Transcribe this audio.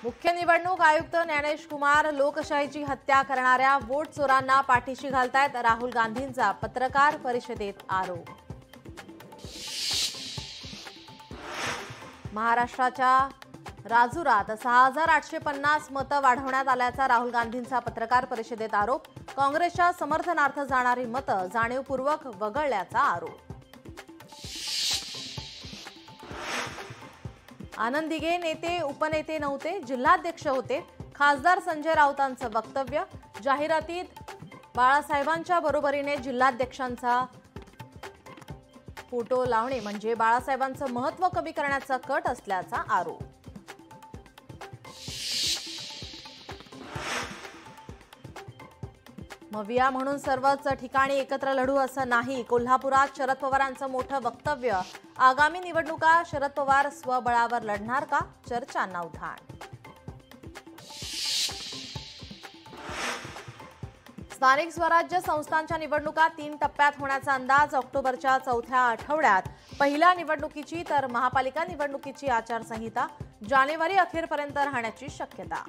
मुख्य निवडणूक आयुक्त ज्ञानेश कुमार लोकशाहीची हत्या करणाऱ्या वोट चोरांना पाठीशी घालतायत। राहुल गांधींचा पत्रकार परिषदेत आरोप। महाराष्ट्राच्या राजुरात 6850 मतं वाढवण्यात आल्याचा राहुल गांधींचा पत्रकार परिषदेत आरोप। काँग्रेसच्या समर्थनार्थ जाणारी मतं जाणीवपूर्वक वगळल्याचा आरोप। आनंद दिघे नेते उपनेते नव्हते, जिल्हाध्यक्ष होते। खासदार संजय राऊतांचं वक्तव्य। जाहिरातीत बाळासाहेबांच्या बरोबरीने जिल्हाध्यक्षांचा फोटो लावणे म्हणजे बाळासाहेबांचं महत्त्व कमी करण्याचा कट असल्याचा आरोप। मविया म्हणून सर्वच ठिकाणी एकत्र लढू असं नाही। कोल्हापुरात शरद पवारांचं मोठं वक्तव्य। आगामी निवडणुका शरद पवार स्वबळावर लढणार का? चर्चांना उधाण। स्थानिक स्वराज्य संस्थांच्या निवडणुका 3 टप्प्यात होण्याचा अंदाज। ऑक्टोबरच्या चौथ्या आठवड्यात पहिल्या निवडणुकीची तर महापालिका निवडणुकीची आचारसंहिता जानेवारी अखेरपर्यंत राहण्याची शक्यता।